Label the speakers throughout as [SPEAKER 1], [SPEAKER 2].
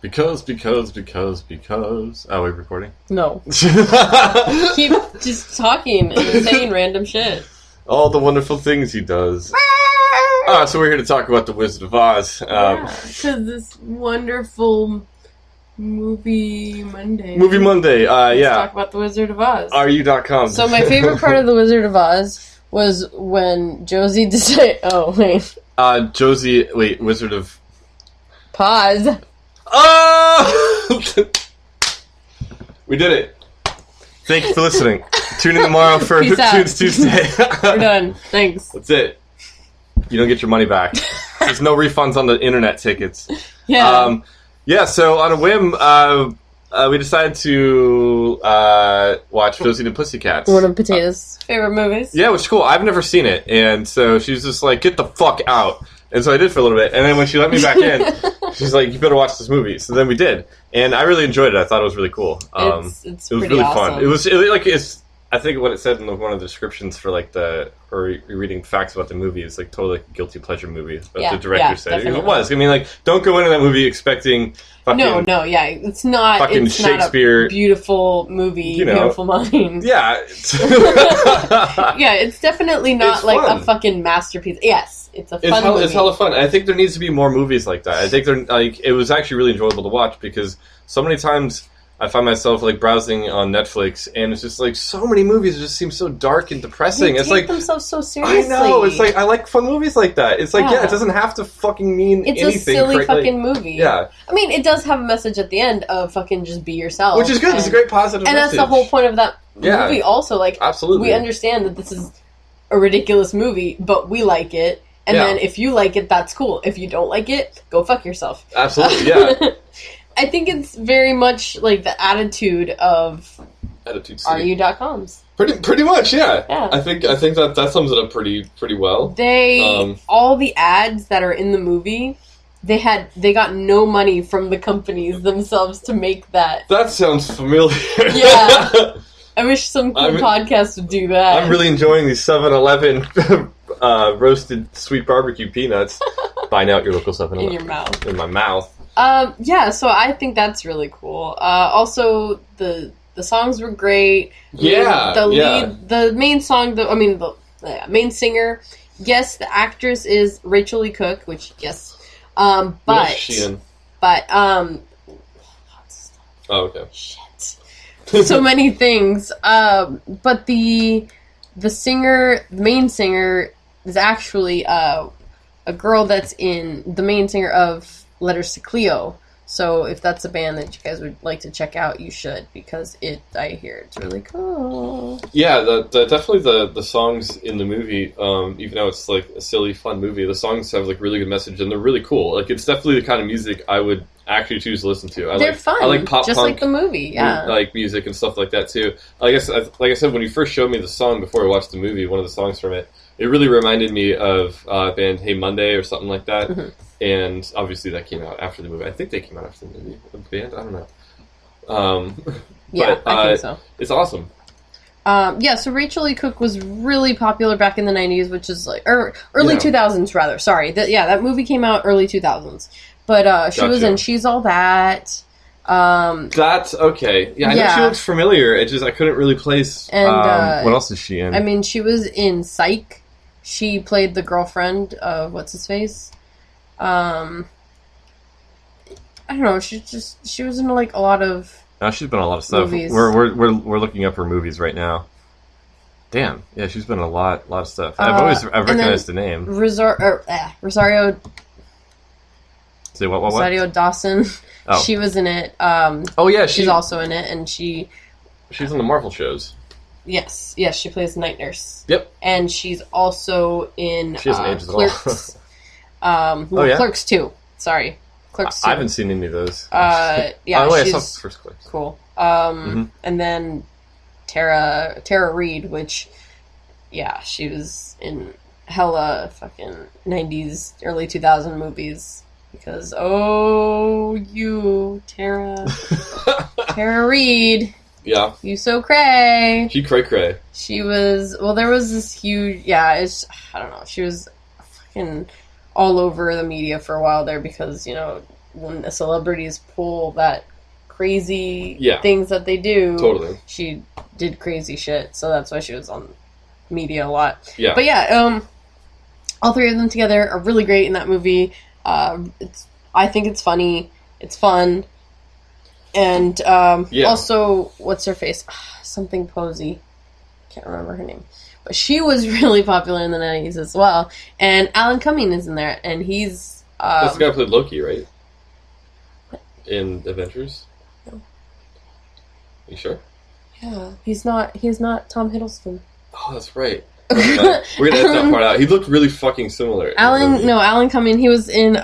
[SPEAKER 1] Because. Are we recording?
[SPEAKER 2] No. Keep just talking and saying random shit.
[SPEAKER 1] All the wonderful things he does. So we're here to talk about The Wizard of Oz.
[SPEAKER 2] Because this wonderful Movie Monday.
[SPEAKER 1] Let's
[SPEAKER 2] talk about The Wizard of Oz.
[SPEAKER 1] RU.com.
[SPEAKER 2] So my favorite part of The Wizard of Oz was when Josie decided... Oh, wait.
[SPEAKER 1] Wizard of...
[SPEAKER 2] Pause.
[SPEAKER 1] Oh! We did it. Thank you for listening. Tune in tomorrow for Tunes Tuesday.
[SPEAKER 2] We're done. Thanks.
[SPEAKER 1] That's it. You don't get your money back. There's no refunds on the internet tickets.
[SPEAKER 2] Yeah.
[SPEAKER 1] So on a whim, we decided to watch Josie and the Pussycats.
[SPEAKER 2] One of Potato's favorite movies.
[SPEAKER 1] Yeah, which is cool. I've never seen it. And so she was just like, get the fuck out. And so I did for a little bit. And then when she let me back in, she's like, you better watch this movie. So then we did. And I really enjoyed it. I thought it was really cool.
[SPEAKER 2] It's
[SPEAKER 1] it was really
[SPEAKER 2] awesome.
[SPEAKER 1] fun. I think what it said in one of the descriptions for reading facts about the movie is like totally like a guilty pleasure movie. But the director said
[SPEAKER 2] definitely.
[SPEAKER 1] it was. I mean, like, don't go into that movie expecting fucking
[SPEAKER 2] it's not
[SPEAKER 1] fucking
[SPEAKER 2] it's
[SPEAKER 1] Shakespeare,
[SPEAKER 2] not a beautiful movie, Beautiful Mind.
[SPEAKER 1] Yeah,
[SPEAKER 2] it's definitely not like a fucking masterpiece. Yes, it's a fun movie.
[SPEAKER 1] It's hella fun. I think there needs to be more movies like that. I think it was actually really enjoyable to watch because so many times I find myself like browsing on Netflix, and it's just like so many movies just seem so dark and depressing.
[SPEAKER 2] They
[SPEAKER 1] it's
[SPEAKER 2] take
[SPEAKER 1] like
[SPEAKER 2] themselves so seriously.
[SPEAKER 1] I know. It's like I like fun movies like that. It's like it doesn't have to fucking mean anything.
[SPEAKER 2] It's a silly fucking movie.
[SPEAKER 1] Yeah,
[SPEAKER 2] I mean, it does have a message at the end of fucking just be yourself,
[SPEAKER 1] which is good. It's a great positive message.
[SPEAKER 2] And that's the whole point of that movie. Also, like,
[SPEAKER 1] absolutely,
[SPEAKER 2] we understand that this is a ridiculous movie, but we like it. And then if you like it, that's cool. If you don't like it, go fuck yourself.
[SPEAKER 1] Absolutely, yeah.
[SPEAKER 2] I think it's very much like the attitude of RU.coms.
[SPEAKER 1] Pretty much, yeah.
[SPEAKER 2] Yeah.
[SPEAKER 1] I think that sums it up pretty well.
[SPEAKER 2] They all the ads that are in the movie, they got no money from the companies themselves to make that.
[SPEAKER 1] That sounds familiar.
[SPEAKER 2] Yeah. I wish some cool podcast would do that.
[SPEAKER 1] I'm really enjoying these 7-Eleven roasted sweet barbecue peanuts. Buy now at your local 7-Eleven.
[SPEAKER 2] In your mouth.
[SPEAKER 1] In my mouth.
[SPEAKER 2] So I think that's really cool. Also, the songs were great. The main song, the main singer, yes, the actress is Rachel Lee Cook, which, yes. But
[SPEAKER 1] she in?
[SPEAKER 2] But,
[SPEAKER 1] oh, okay.
[SPEAKER 2] Shit. So many things. But the main singer is actually, a girl that's the main singer of Letters to Cleo. So if that's a band that you guys would like to check out, you should, because I hear it's really cool.
[SPEAKER 1] Yeah, definitely the songs in the movie, even though it's like a silly, fun movie, the songs have like really good message and they're really cool. Like, it's definitely the kind of music I would actually choose to listen to.
[SPEAKER 2] They're fun.
[SPEAKER 1] I like pop
[SPEAKER 2] just
[SPEAKER 1] punk,
[SPEAKER 2] like the movie, yeah.
[SPEAKER 1] Like music and stuff like that too. Like I said, when you first showed me the song before I watched the movie, one of the songs from it, it really reminded me of band Hey Monday or something like that. Mm-hmm. And obviously that came out after the movie. I think they came out after the movie. The band? I don't know.
[SPEAKER 2] I think so.
[SPEAKER 1] It's awesome.
[SPEAKER 2] So Rachel Lee Cook was really popular back in the 90s, which is like... early 2000s, rather. Sorry. That movie came out early 2000s. But she was in She's All That.
[SPEAKER 1] That's okay. Yeah, I know she looks familiar. It just I couldn't really place. And what else is she in?
[SPEAKER 2] I mean, she was in Psych. She played the girlfriend of what's his face. I don't know. She was in like a lot of.
[SPEAKER 1] No, she's been in a lot of stuff.
[SPEAKER 2] Movies.
[SPEAKER 1] We're looking up her movies right now. Damn. Yeah, she's been in a lot of stuff. I've recognized the name.
[SPEAKER 2] Rosario.
[SPEAKER 1] Say what?
[SPEAKER 2] Rosario Dawson.
[SPEAKER 1] Oh.
[SPEAKER 2] She was in it. She's also in it, and she's
[SPEAKER 1] in the Marvel shows.
[SPEAKER 2] Yes, she plays Night Nurse.
[SPEAKER 1] Yep.
[SPEAKER 2] And she's also in
[SPEAKER 1] she hasn't aged
[SPEAKER 2] Clerks.
[SPEAKER 1] At all.
[SPEAKER 2] Clerks 2. Sorry. Clerks 2.
[SPEAKER 1] I haven't seen any of those.
[SPEAKER 2] I saw
[SPEAKER 1] the first Clerks.
[SPEAKER 2] Cool. And then Tara Reid, which, she was in hella fucking 90s, early 2000 movies. Because, Tara Reid.
[SPEAKER 1] Yeah.
[SPEAKER 2] You so cray.
[SPEAKER 1] She cray.
[SPEAKER 2] She was, there was this huge, I don't know, she was fucking all over the media for a while there because, when celebrities pull that crazy
[SPEAKER 1] Yeah.
[SPEAKER 2] things that they do.
[SPEAKER 1] Totally.
[SPEAKER 2] She did crazy shit, so that's why she was on media a lot.
[SPEAKER 1] Yeah.
[SPEAKER 2] But yeah, all three of them together are really great in that movie. I think it's funny. It's fun. And also, what's her face? Something Posey. Can't remember her name. But she was really popular in the 90s as well. And Alan Cumming is in there, and he's...
[SPEAKER 1] That's the guy who played Loki, right? In Avengers?
[SPEAKER 2] No.
[SPEAKER 1] You sure?
[SPEAKER 2] Yeah. He's not Tom Hiddleston.
[SPEAKER 1] Oh, that's right. We're gonna edit that part out. He looked really fucking similar.
[SPEAKER 2] Alan Cumming, he was in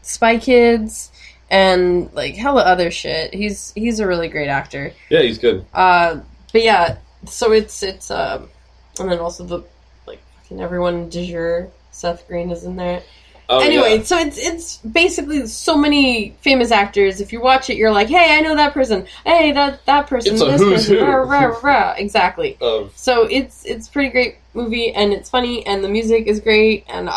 [SPEAKER 2] Spy Kids and like hella other shit. He's a really great actor.
[SPEAKER 1] Yeah, he's good.
[SPEAKER 2] But yeah, so it's and then also the like fucking everyone du jour, Seth Green is in there.
[SPEAKER 1] Oh,
[SPEAKER 2] anyway,
[SPEAKER 1] yeah.
[SPEAKER 2] so it's basically so many famous actors. If you watch it, you're like, hey, I know that person. Hey, that person.
[SPEAKER 1] It's a
[SPEAKER 2] this
[SPEAKER 1] who's
[SPEAKER 2] person.
[SPEAKER 1] who.
[SPEAKER 2] Rah, rah, rah. Exactly. So it's a pretty great movie, and it's funny, and the music is great. And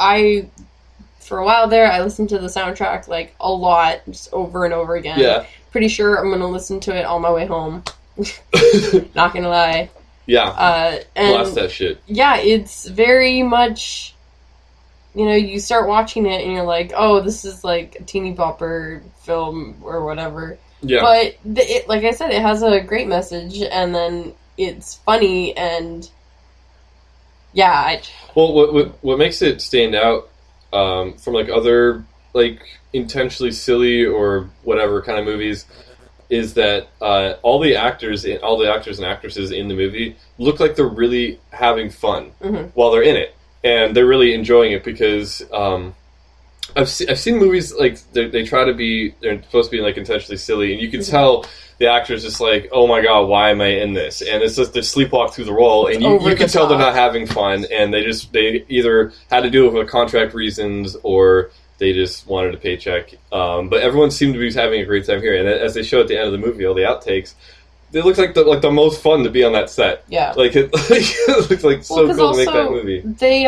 [SPEAKER 2] for a while there, I listened to the soundtrack like a lot, just over and over again.
[SPEAKER 1] Yeah.
[SPEAKER 2] Pretty sure I'm gonna listen to it on my way home. Not gonna lie.
[SPEAKER 1] Yeah.
[SPEAKER 2] And
[SPEAKER 1] Blast that shit.
[SPEAKER 2] yeah, it's very much. You know, you start watching it and you're like, oh, this is like a teeny bopper film or whatever.
[SPEAKER 1] Yeah.
[SPEAKER 2] But, like I said, it has a great message, and then it's funny, and yeah.
[SPEAKER 1] Well, what makes it stand out from like other like intentionally silly or whatever kind of movies is that all the actors and actresses in the movie look like they're really having fun while they're in it. And they're really enjoying it because I've seen movies like they're supposed to be like intentionally silly, and you can tell the actor's just like, oh my god, why am I in this? And it's just they sleepwalk through the role, and you can tell they're not having fun, and they either had to do it for contract reasons or they just wanted a paycheck. But everyone seemed to be having a great time here, and as they show at the end of the movie, all the outtakes. It looks like the most fun to be on that set.
[SPEAKER 2] Yeah.
[SPEAKER 1] It looks like so cool to make that movie.
[SPEAKER 2] They,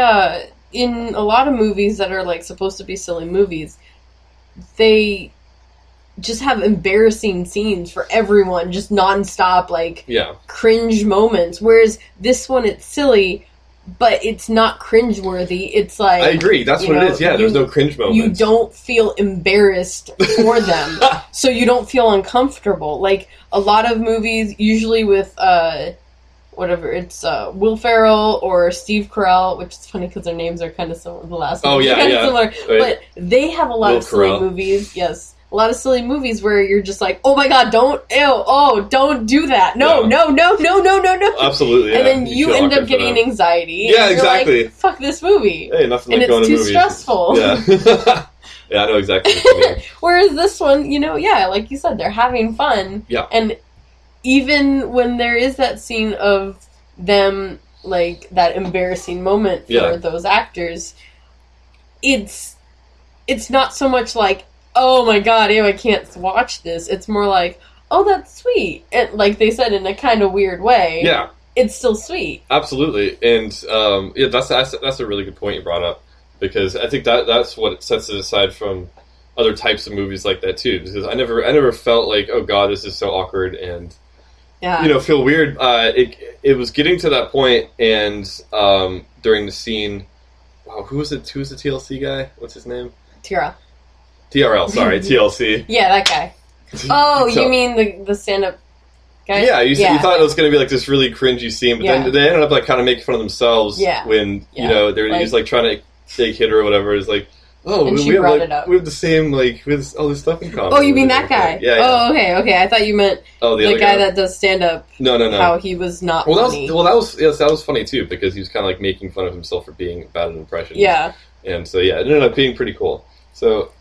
[SPEAKER 2] in a lot of movies that are, like, supposed to be silly movies, they just have embarrassing scenes for everyone, just nonstop, like, cringe moments. Whereas this one, it's silly, but it's not cringeworthy. It's like...
[SPEAKER 1] I agree. That's what it is. Yeah, there's no cringe moments.
[SPEAKER 2] You don't feel embarrassed for them. So you don't feel uncomfortable. Like, a lot of movies, usually with, Will Ferrell or Steve Carell, which is funny because their names are kind of similar. The last name is kind of similar. Right. But they have a lot of silly movies. Yes. A lot of silly movies where you're just like, oh my god, don't do that. No.
[SPEAKER 1] Absolutely, yeah.
[SPEAKER 2] And then you end up getting anxiety.
[SPEAKER 1] Yeah, exactly.
[SPEAKER 2] Like, fuck this movie.
[SPEAKER 1] Hey, nothing
[SPEAKER 2] and
[SPEAKER 1] like going to
[SPEAKER 2] it's too stressful.
[SPEAKER 1] Yeah. Yeah, I know exactly what you mean.
[SPEAKER 2] Whereas this one, like you said, they're having fun.
[SPEAKER 1] Yeah.
[SPEAKER 2] And even when there is that scene of them, like, that embarrassing moment for those actors, it's not so much like, oh my god, ew, I can't watch this. It's more like, oh, that's sweet. And like they said, in a kind of weird way.
[SPEAKER 1] Yeah. It's
[SPEAKER 2] still sweet.
[SPEAKER 1] Absolutely. And that's a really good point you brought up, because I think that's what sets it aside from other types of movies like that too. Because I never felt like, oh god, this is so awkward and feel weird. It was getting to that point, and during the scene, wow, who was the TLC guy? What's his name? TRL, sorry, TLC.
[SPEAKER 2] Yeah, that guy. Oh, you mean the stand-up guy?
[SPEAKER 1] Yeah, you thought it was going to be like this really cringy scene, but then they ended up like kind of making fun of themselves when they're just like trying to take hit or whatever. It's like, oh, we have the same we have all this stuff in common.
[SPEAKER 2] Oh, you mean that guy?
[SPEAKER 1] Yeah.
[SPEAKER 2] Oh, okay. I thought you meant the guy that does stand-up.
[SPEAKER 1] No.
[SPEAKER 2] How he was not funny.
[SPEAKER 1] That was funny too, because he was kind of like making fun of himself for being bad at impressions.
[SPEAKER 2] Yeah.
[SPEAKER 1] And so it ended up being pretty cool. So.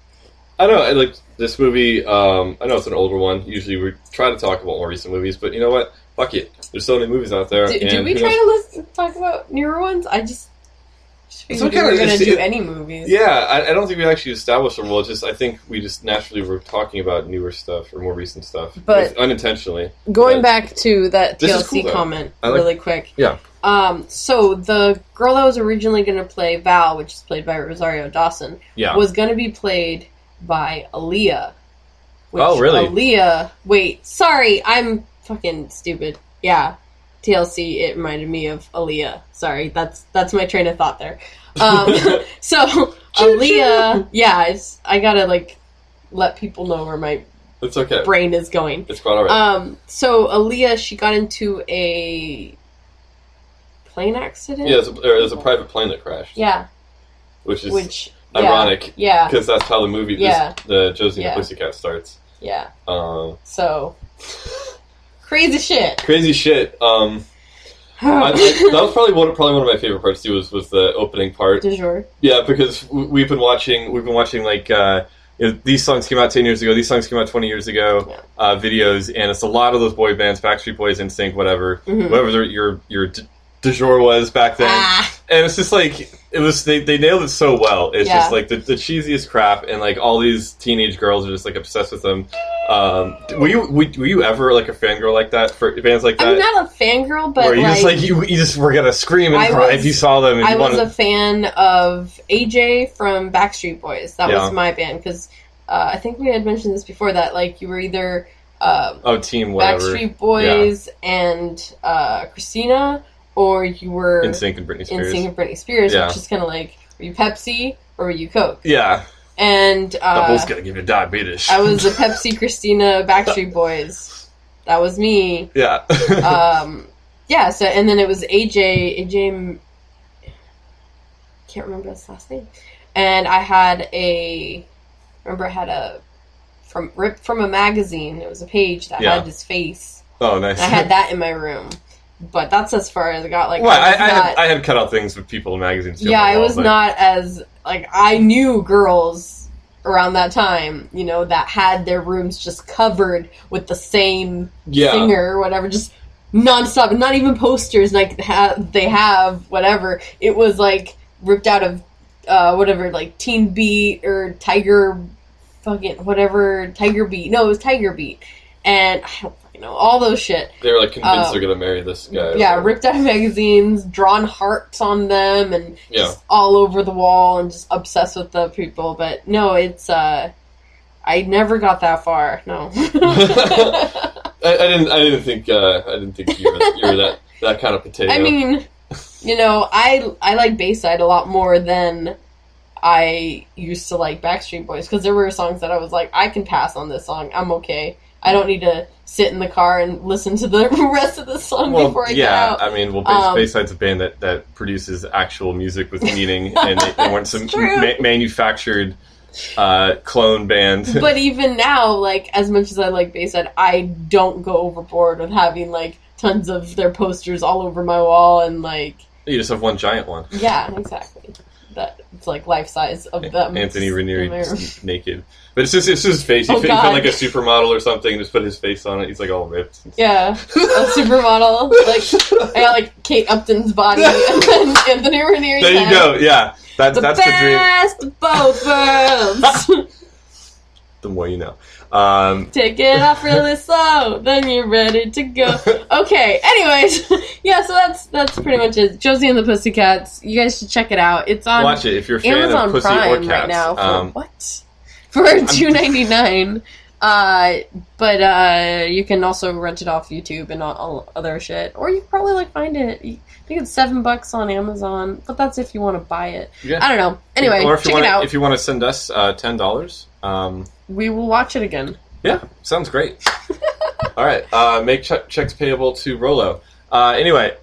[SPEAKER 1] I don't know, I like this movie. I know it's an older one. Usually we try to talk about more recent movies, but you know what? Fuck it. There's so many movies out there.
[SPEAKER 2] Do we try to talk about newer ones? I just figured we were going to do any movies.
[SPEAKER 1] Yeah, I don't think we actually established a rule. It's just I think we just naturally were talking about newer stuff or more recent stuff, but unintentionally.
[SPEAKER 2] Going back to that TLC comment really quick.
[SPEAKER 1] Yeah.
[SPEAKER 2] So the girl that was originally going to play Val, which is played by Rosario Dawson, was going to be played by Aaliyah. Which
[SPEAKER 1] Oh, really?
[SPEAKER 2] Aaliyah... Wait, sorry, I'm fucking stupid. Yeah, TLC, it reminded me of Aaliyah. Sorry, that's my train of thought there. So, Aaliyah... Yeah, I gotta, like, let people know where my
[SPEAKER 1] it's okay.
[SPEAKER 2] brain is going.
[SPEAKER 1] It's quite alright.
[SPEAKER 2] So, Aaliyah, she got into a plane accident?
[SPEAKER 1] Yeah, it was a private plane that crashed.
[SPEAKER 2] Yeah.
[SPEAKER 1] Which is ironic.
[SPEAKER 2] Yeah.
[SPEAKER 1] Because that's how the movie, the Josie and the Pussycats starts.
[SPEAKER 2] Yeah.
[SPEAKER 1] So...
[SPEAKER 2] Crazy shit.
[SPEAKER 1] Crazy shit. That was probably one of my favorite parts too. Was the opening part.
[SPEAKER 2] Du jour.
[SPEAKER 1] Yeah, because we've been watching like these songs came out 10 years ago. These songs came out 20 years ago. Videos, and it's a lot of those boy bands, Backstreet Boys, NSYNC, whatever, whatever your du jour was back then. And it's just like they nailed it so well. It's just like the cheesiest crap, and like all these teenage girls are just like obsessed with them. Were you ever like a fangirl like that for bands like that?
[SPEAKER 2] I'm not a fangirl, but
[SPEAKER 1] where you just were gonna scream and cry if you saw them. And
[SPEAKER 2] I was a fan of AJ from Backstreet Boys. That was my band because I think we had mentioned this before that like you were either
[SPEAKER 1] team whatever
[SPEAKER 2] Backstreet Boys and Christina, or you were
[SPEAKER 1] NSYNC and Britney Spears.
[SPEAKER 2] Which is kind of like, were you Pepsi or were you Coke?
[SPEAKER 1] Yeah.
[SPEAKER 2] And
[SPEAKER 1] Double's gonna give you diabetes.
[SPEAKER 2] I was a Pepsi, Christina, Backstreet Boys. That was me.
[SPEAKER 1] Yeah.
[SPEAKER 2] So and then it was AJ. Can't remember his last name. And I had ripped from a magazine. It was a page that had his face.
[SPEAKER 1] Oh, nice.
[SPEAKER 2] And I had that in my room. But that's as far as I got. Like,
[SPEAKER 1] I had cut out things with people in magazines.
[SPEAKER 2] Yeah, I was not as like I knew girls around that time, you know, that had their rooms just covered with the same singer or whatever, just nonstop, not even posters. Like they have whatever. It was like ripped out of whatever, like Teen Beat or Tiger Beat. No, it was Tiger Beat, and I don't know, all those shit.
[SPEAKER 1] They were like convinced they're gonna marry this guy.
[SPEAKER 2] Yeah, ripped out of magazines, drawn hearts on them, and just all over the wall, and just obsessed with the people. But no, it's I never got that far. No,
[SPEAKER 1] I didn't think you were that kind of potato.
[SPEAKER 2] I mean, you know, I like Bayside a lot more than I used to like Backstreet Boys, because there were songs that I was like, I can pass on this song. I'm okay. I don't need to sit in the car and listen to the rest of the song before I get out.
[SPEAKER 1] I mean, Bayside's a band that produces actual music with meaning, and they weren't some manufactured clone band.
[SPEAKER 2] But even now, like, as much as I like Bayside, I don't go overboard with having, like, tons of their posters all over my wall, and, like...
[SPEAKER 1] You just have one giant one.
[SPEAKER 2] Yeah, exactly. That it's like life size of them.
[SPEAKER 1] Anthony Ranieri naked, but it's just his face. He put like a supermodel or something, and just put his face on it. He's like all ripped.
[SPEAKER 2] Yeah, a supermodel. Like I got like Kate Upton's body and then Anthony Ranieri's
[SPEAKER 1] There you go. Yeah, that's the dream.
[SPEAKER 2] Best of both worlds.
[SPEAKER 1] The more you know.
[SPEAKER 2] Take it off really slow, then you're ready to go. Okay, anyways, yeah, so that's pretty much it. Josie and the Pussycats. You guys should check it out. It's on
[SPEAKER 1] Watch it if you're a fan
[SPEAKER 2] Amazon
[SPEAKER 1] of Pussy
[SPEAKER 2] Prime
[SPEAKER 1] or Cats.
[SPEAKER 2] right now. For what? For $2.99. But you can also rent it off YouTube and all other shit, or you can probably like find it. I think it's $7 on Amazon, but that's if you want to buy it. Yeah. I don't know. Anyway,
[SPEAKER 1] or if
[SPEAKER 2] check it out.
[SPEAKER 1] If you want to send us $10,
[SPEAKER 2] we will watch it again.
[SPEAKER 1] Yeah, sounds great. All right, make checks payable to Rolo. Anyway,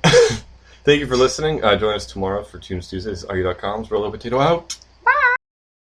[SPEAKER 1] thank you for listening. Join us tomorrow for Tunes Tuesdays. Are you.com's Rolo Potato out.